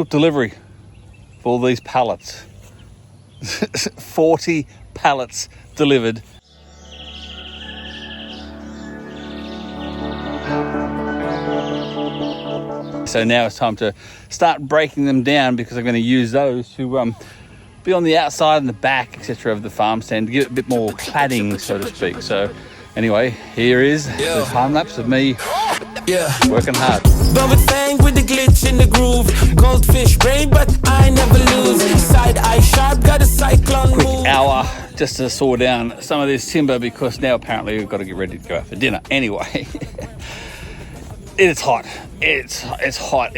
took delivery for all these pallets. 40 pallets delivered. So now it's time to start breaking them down, because I'm going to use those to be on the outside and the back, etc. of the farm stand to give it a bit more cladding, so to speak. So anyway, here is the time lapse of me working hard. With the glitch in the groove, goldfish brain, but I never lose. Side eye sharp, got a cyclone move. Quick hour just to saw down some of this timber, because now apparently we've got to get ready to go out for dinner. Anyway, it's hot. It's hot.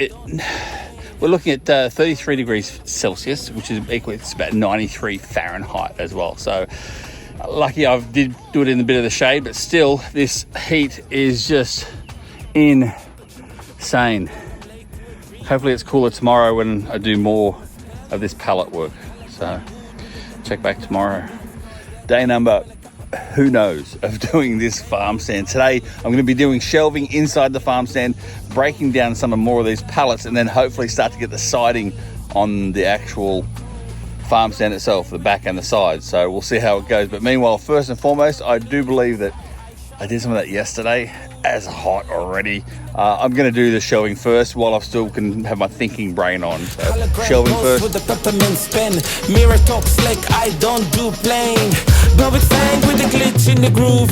We're looking at 33 degrees Celsius, which is equal to about 93 Fahrenheit as well. So lucky I did do it in a bit of the shade, but still this heat is just insane. Hopefully it's cooler tomorrow when I do more of this pallet work. So check back tomorrow. Day number, who knows, of doing this farm stand. Today I'm going to be doing shelving inside the farm stand, breaking down some more of these pallets, and then hopefully start to get the siding on the actual farm stand itself, the back and the sides. So we'll see how it goes. But meanwhile, first and foremost, I do believe that I did some of that yesterday. As hot already. I'm going to do the shelving first while I still can have my thinking brain on. So shelving first. With the peppermint spin, mirror top slick, I don't do plain. But with the glitch in the groove.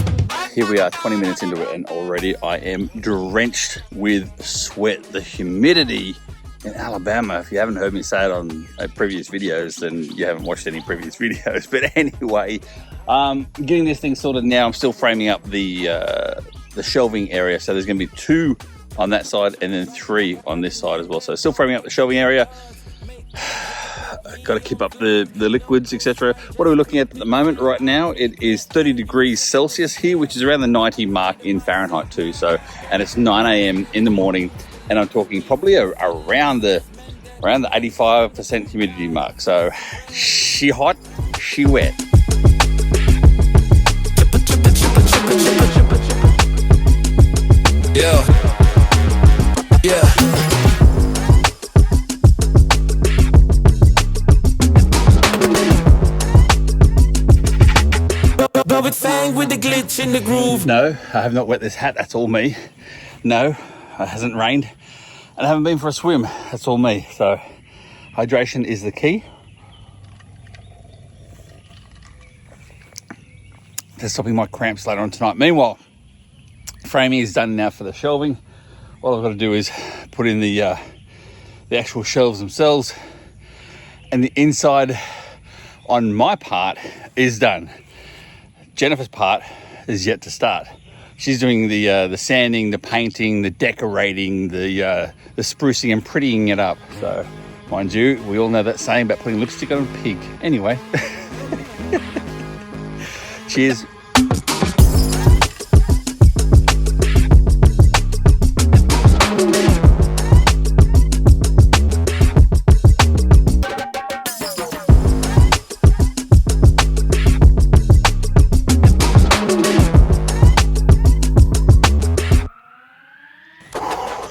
Here we are 20 minutes into it, and already I am drenched with sweat. The humidity in Alabama, if you haven't heard me say it on previous videos, then you haven't watched any previous videos. But anyway, getting this thing sorted now. I'm still framing up the shelving area. So there's going to be 2 on that side and then 3 on this side as well. So still framing up the shelving area. Got to keep up the liquids, etc. What are we looking at the moment? Right now it is 30 degrees Celsius here, which is around the 90 mark in Fahrenheit too. So, and it's 9 a.m. in the morning, and I'm talking probably around the 85% humidity mark. So she hot, she wet. Yeah. With the glitch in the groove. No, I have not wet this hat. That's all me. No, it hasn't rained, and I haven't been for a swim. That's all me. So hydration is the key to stopping my cramps later on tonight. Meanwhile, framing is done now for the shelving. All I've got to do is put in the actual shelves themselves, and the inside on my part is done. Jennifer's part is yet to start. She's doing the sanding, the painting, the decorating, the sprucing and prettying it up. So, mind you, we all know that saying about putting lipstick on a pig. Anyway, cheers.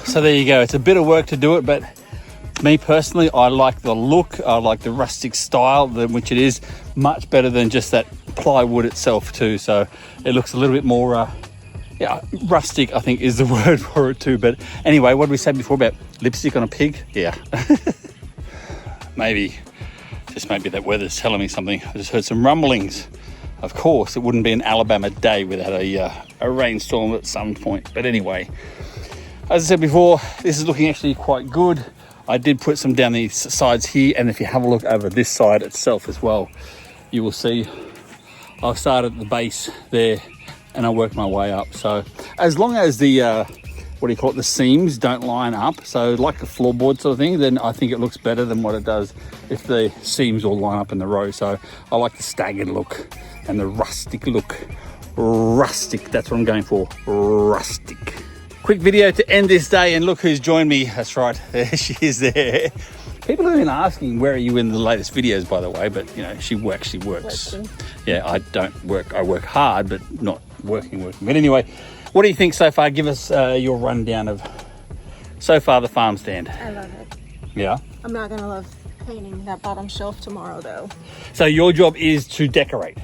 So there you go. It's a bit of work to do it, but me personally, I like the look. I like the rustic style, which it is much better than just that plywood itself too. So it looks a little bit more, rustic, I think is the word for it too. But anyway, what did we say before about lipstick on a pig? Yeah. Maybe that weather's telling me something. I just heard some rumblings. Of course, it wouldn't be an Alabama day without a rainstorm at some point. But anyway, as I said before, this is looking actually quite good. I did put some down these sides here, and if you have a look over this side itself as well, you will see I've started at the base there and I worked my way up. So as long as the the seams don't line up, so like a floorboard sort of thing, then I think it looks better than what it does if the seams all line up in the row. So I like the staggered look and the rustic look. Rustic, that's what I'm going for, rustic. Quick video to end this day, and look who's joined me. That's right, there she is there. People have been asking, where are you in the latest videos, by the way, but you know, she works. Working. Yeah, I don't work, I work hard, but not working. But anyway, what do you think so far? Give us your rundown of so far the farm stand. I love it. Yeah. I'm not gonna love painting that bottom shelf tomorrow though. So your job is to decorate.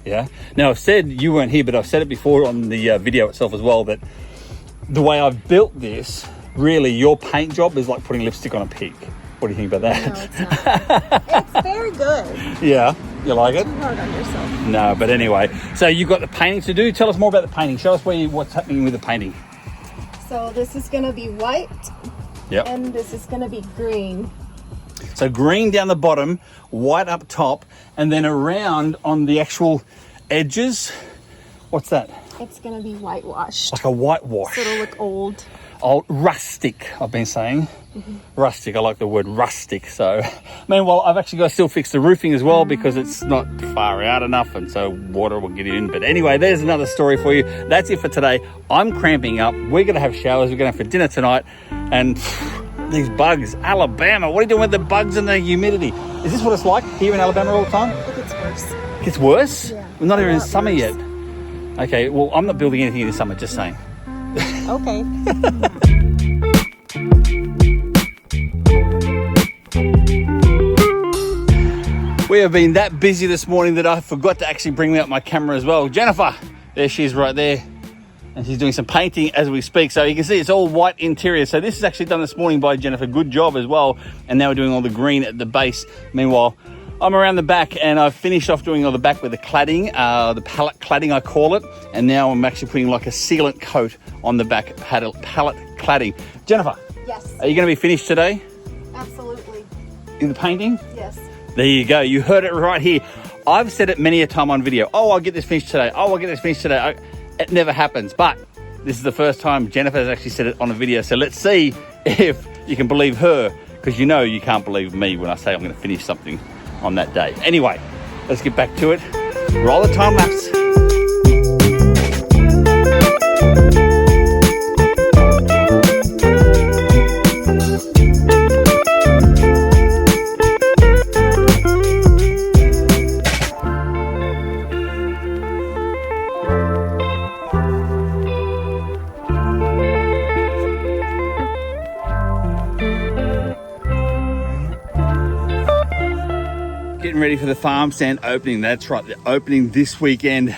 Yeah. Now I've said, you weren't here, but I've said it before on the video itself as well, that the way I've built this, really your paint job is like putting lipstick on a pig. What do you think about that? No, it's not. It's very good. Yeah. You like it? Too hard on yourself. No, but anyway. So you've got the painting to do. Tell us more about the painting. Show us what's happening with the painting. So this is gonna be white. Yep. And this is gonna be green. So green down the bottom, white up top, and then around on the actual edges. What's that? It's gonna be whitewashed. Like a whitewash. So it'll look old. Old, rustic, I've been saying. Rustic, I like the word rustic. So, meanwhile, I've actually got to still fix the roofing as well because it's not far out enough, and so water will get in. But anyway, there's another story for you. That's it for today. I'm cramping up. We're going to have showers. We're going to have for dinner tonight. And these bugs, Alabama, what are you doing with the bugs and the humidity? Is this what it's like here in Alabama all the time? It gets worse. It gets worse? Yeah. We're not even in lot summer worse. yet. Okay, well, I'm not building anything in the summer, just saying. Okay. We have been that busy this morning that I forgot to actually bring out my camera as well. Jennifer, there she is right there. And she's doing some painting as we speak. So you can see it's all white interior. So this is actually done this morning by Jennifer. Good job as well. And now we're doing all the green at the base. Meanwhile, I'm around the back and I've finished off doing all the back with the cladding, the pallet cladding I call it. And now I'm actually putting like a sealant coat on the back pallet cladding. Jennifer, Yes. are you going to be finished today Absolutely. in the painting? Yes. There you go. You heard it right here. I've said it many a time on video. Oh, I'll get this finished today. Oh, I'll get this finished today. It never happens. But this is the first time Jennifer has actually said it on a video. So let's see if you can believe her, because you know you can't believe me when I say I'm going to finish something on that day. Anyway, let's get back to it. Roll the time lapse. Getting ready for the Farmstand opening. That's right, the opening this weekend.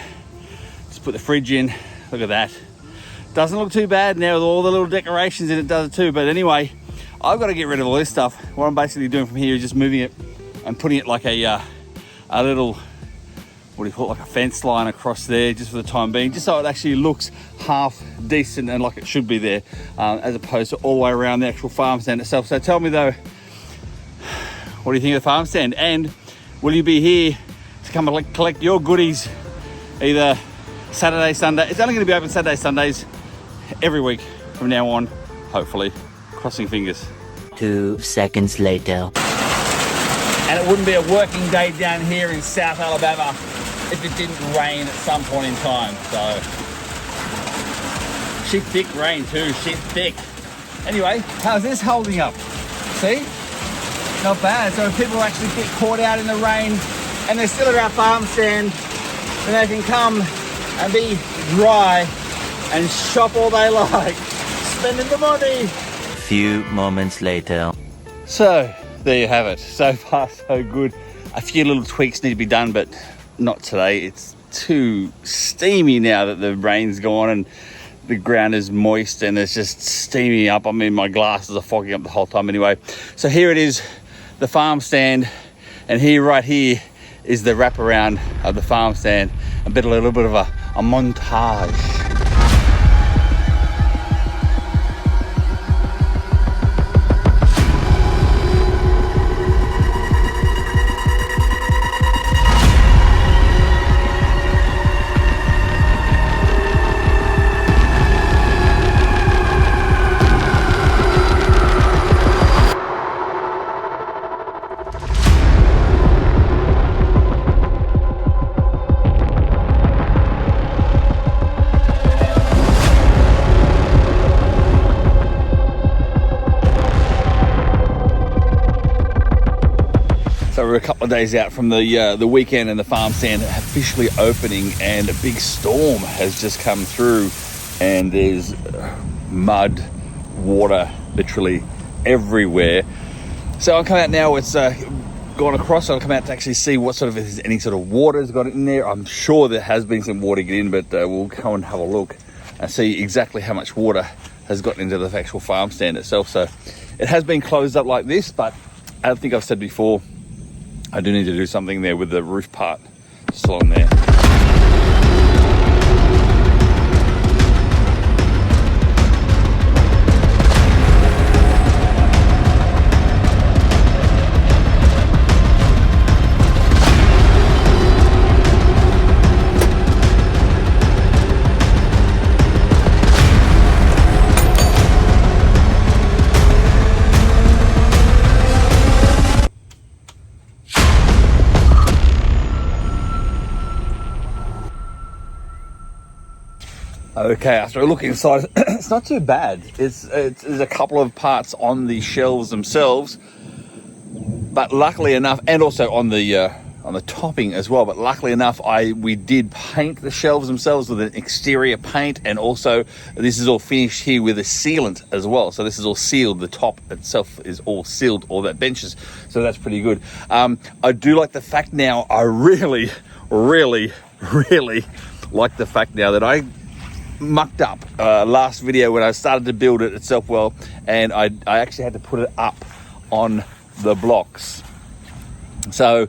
Just put the fridge in. Look at that. Doesn't look too bad now with all the little decorations in it, does it too. But anyway, I've got to get rid of all this stuff. What I'm basically doing from here is just moving it and putting it like a little, what do you call it, like a fence line across there just for the time being, just so it actually looks half decent and like it should be there, as opposed to all the way around the actual Farmstand itself. So tell me though, what do you think of the Farmstand? And will you be here to come and collect your goodies either Saturday, Sunday? It's only going to be open Saturday, Sundays every week from now on, hopefully. Crossing fingers. 2 seconds later. And it wouldn't be a working day down here in South Alabama if it didn't rain at some point in time. So, shit thick rain too, shit thick. Anyway, how's this holding up? See? Not bad. So if people actually get caught out in the rain and they're still at our farm stand, then they can come and be dry and shop all they like, spending the money. Few moments later. So there you have it. So far so good. A few little tweaks need to be done, but not today. It's too steamy now that the rain's gone and the ground is moist and it's just steaming up. I mean, my glasses are fogging up the whole time anyway. So here it is, the farm stand, and here right here is the wraparound of the farm stand. A little bit of a montage. So we're a couple of days out from the weekend and the farm stand officially opening, and a big storm has just come through and there's mud, water literally everywhere. So I'll come out now. It's gone across. I'll come out to actually see what sort of, if there's any sort of water's got in there. I'm sure there has been some water get in, but we'll go and have a look and see exactly how much water has gotten into the actual farm stand itself. So it has been closed up like this, but I think I've said before, I do need to do something there with the roof part still on there. Okay, after looking inside, it's not too bad. There's a couple of parts on the shelves themselves, but luckily enough, and also on the topping as well. But luckily enough, we did paint the shelves themselves with an exterior paint, and also this is all finished here with a sealant as well. So this is all sealed. The top itself is all sealed, all that benches. So that's pretty good. I do like the fact now. I really like the fact now that I mucked up last video when I started to build it itself well, and I actually had to put it up on the blocks, so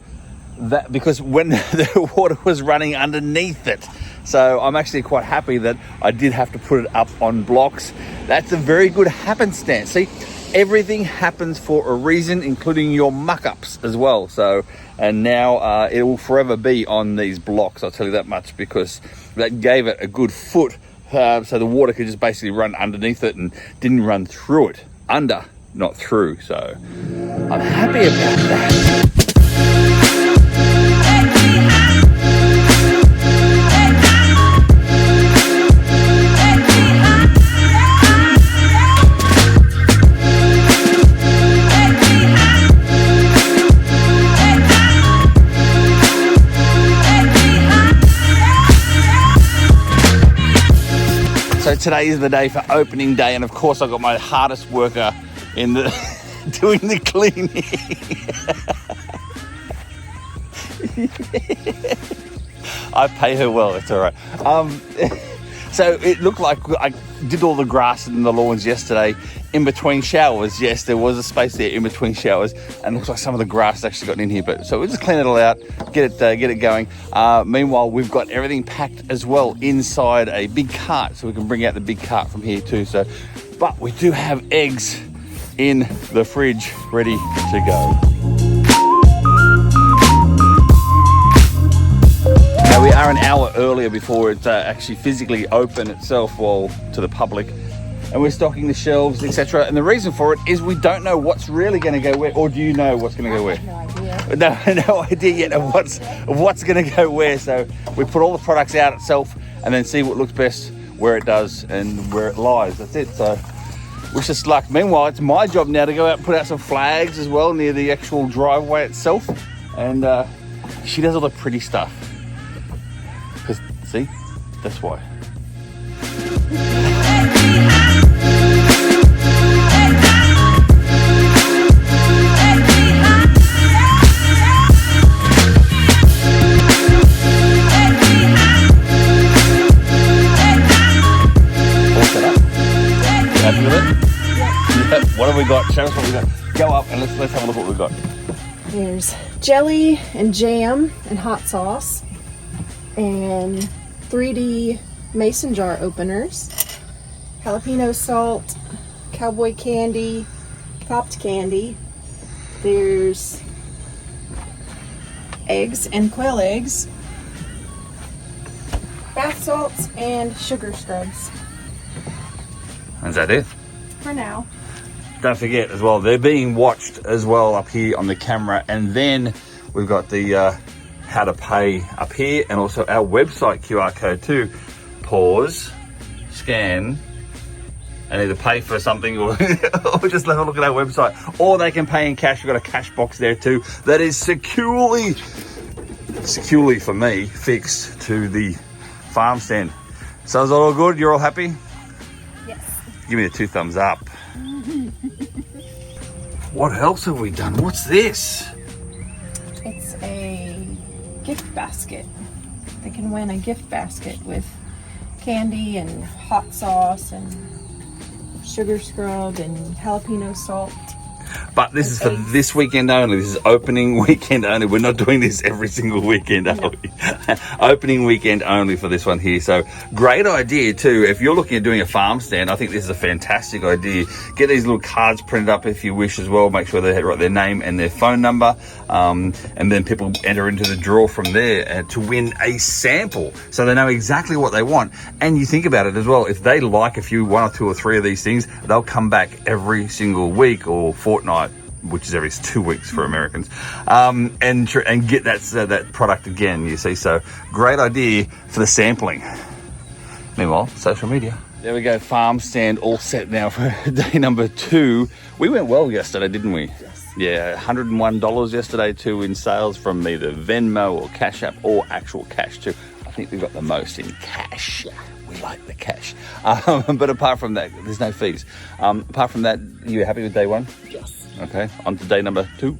that because when the water was running underneath it, so I'm actually quite happy that I did have to put it up on blocks. That's a very good happenstance. See, everything happens for a reason, including your muck-ups as well. So, and now it will forever be on these blocks, I'll tell you that much, because that gave it a good foot. So the water could just basically run underneath it and didn't run through it. Under, not through. So I'm happy about that. So today is the day for opening day, and of course I've got my hardest worker in the doing the cleaning. I pay her well, it's all right. So it looked like I did all the grass and the lawns yesterday in between showers. Yes, there was a space there in between showers, and it looks like some of the grass actually got in here. But so we'll just clean it all out, get it going. Meanwhile, we've got everything packed as well inside a big cart, so we can bring out the big cart from here too. So, but we do have eggs in the fridge ready to go. Now we are an hour earlier before it's actually physically open itself, well, to the public. And we're stocking the shelves, etc. And the reason for it is we don't know what's really going to go where. Or do you know what's going to go where? No idea. No idea yet of what's going to go where. So we put all the products out itself and then see what looks best, where it does and where it lies. That's it. So wish us luck. Meanwhile, it's my job now to go out and put out some flags as well near the actual driveway itself. And she does all the pretty stuff. Because, see, that's why. Happy with it? Yeah. What have we got? Show us what we got. Go up and let's have a look what we've got. There's jelly and jam and hot sauce and 3D mason jar openers, jalapeno salt, cowboy candy, popped candy. There's eggs and quail eggs, bath salts, and sugar scrubs. Is that it? For now. Don't forget as well, they're being watched as well up here on the camera, and then we've got the how to pay up here, and also our website QR code too. Pause, scan, and either pay for something or, or just have a look at our website, or they can pay in cash. We've got a cash box there too that is securely for me fixed to the farm stand. So is that all good? You're all happy? Yes. Give me the 2 thumbs up. What else have we done? What's this? It's a gift basket. They can win a gift basket with candy and hot sauce and sugar scrub and jalapeno salt. But this is for this weekend only. This is opening weekend only. We're not doing this every single weekend only. Opening weekend only for this one here. So great idea too. If you're looking at doing a farm stand, I think this is a fantastic idea. Get these little cards printed up if you wish as well. Make sure they write their name and their phone number. And then people enter into the draw from there to win a sample. So they know exactly what they want. And you think about it as well. If they like one or two or three of these things, they'll come back every single week or fortnight, which is every 2 weeks for Americans, and get that product again, you see. So great idea for the sampling. Meanwhile, social media. There we go, farm stand all set now for day number 2. We went well yesterday, didn't we? Yes. Yeah, $101 yesterday too in sales from either Venmo or Cash App or actual cash too. I think we got the most in cash. We like the cash. But apart from that, there's no fees. Apart from that, you happy with day 1? Yes. Okay, on to day number 2.